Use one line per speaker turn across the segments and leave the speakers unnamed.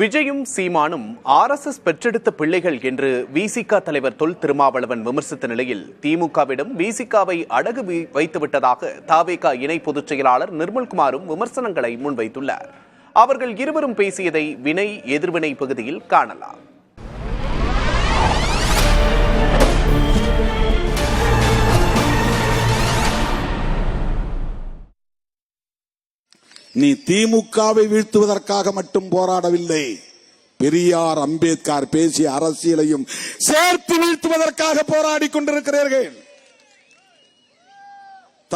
விஜயும் சீமானும் RSS பெற்றெடுத்த பிள்ளைகள் என்று விசிக தலைவர் தொல் திருமாவளவன் விமர்சித்த நிலையில் திமுகவிடம் விசிகவை அடகு வைத்துவிட்டதாக தவேக இணை பொதுச் செயலாளர் நிர்மல்குமாரும் விமர்சனங்களை முன்வைத்துள்ளார். அவர்கள் இருவரும் பேசியதை வினை எதிர்வினை பகுதியில் காணலாம்.
நீ திமுகவை வீழ்த்துவதற்காக மட்டும் போராடவில்லை, பெரியார் அம்பேத்கர் பேசிய அரசியலையும் சேர்த்து வீழ்த்துவதற்காக போராடி கொண்டிருக்கிறீர்கள்.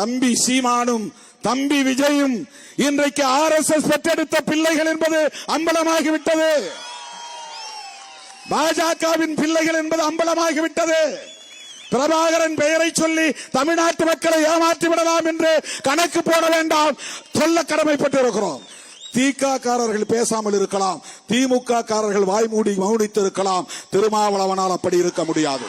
தம்பி சீமானும் தம்பி விஜயும் இன்றைக்கு RSS பெற்றெடுத்த பிள்ளைகள் என்பது அம்பலமாகிவிட்டது. பாஜகவின் பிள்ளைகள் என்பது அம்பலமாகிவிட்டது. பிரபாகரன் பெயரை சொல்லி தமிழ்நாட்டு மக்களை ஏமாற்றி விடலாம் என்று கணக்கு போட வேண்டாம், சொல்ல கடமைப்பட்டிருக்கிறோம். திகாரர்கள் பேசாமல் இருக்கலாம், திமுக காரர்கள் வாய்மூடி மௌனித்து இருக்கலாம். திருமாவளவனால் அப்படி இருக்க முடியாது.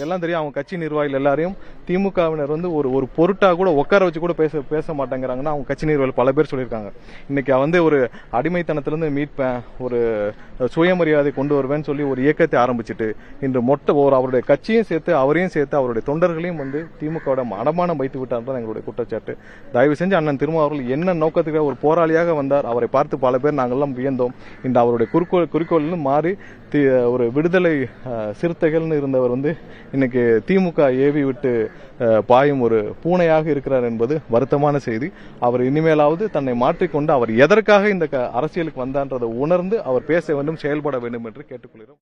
எல்லாம் தெரியும். அவங்க கட்சி நிர்வாகிகள் எல்லாரையும் திமுகவினர் ஒரு பொருட்டா கூட உட்கார வச்சு கூட பேச மாட்டேங்கிறாங்கன்னா அவங்க கட்சி நிர்வாகிகள் பல பேர் சொல்லியிருக்காங்க. இன்னைக்கு ஒரு அடிமைத்தனத்திலிருந்து மீட்பேன், ஒரு சுயமரியாதை கொண்டு வருவேன்னு சொல்லி ஒரு இயக்கத்தை ஆரம்பிச்சுட்டு இன்று அவருடைய கட்சியும் சேர்த்து அவரையும் சேர்த்து அவருடைய தொண்டர்களையும் திமுகவோட அடமானம் வைத்து விட்டார் எங்களுடைய குற்றச்சாட்டு. தயவு செஞ்சு அண்ணன் திருமாவளவன் என்ன நோக்கத்துக்கு ஒரு போராளியாக வந்தார், அவரை பார்த்து பல பேர் நாங்கள்லாம் வியந்தோம். இன்று அவருடைய குறிக்கோள் மாறி ஒரு விடுதலை சிறுத்தைகள்னு இருந்தவர் இன்னைக்கு திமுக ஏவி விட்டு பாயும் ஒரு பூனையாக இருக்கிறார் என்பது வருத்தமான செய்தி. அவர் இனிமேலாவது தன்னை மாற்றிக்கொண்டு அவர் எதற்காக இந்த அரசியலுக்கு வந்தான்றதை உணர்ந்து அவர் பேச வேண்டும், செயல்பட வேண்டும் என்று கேட்டுக்கொள்கிறோம்.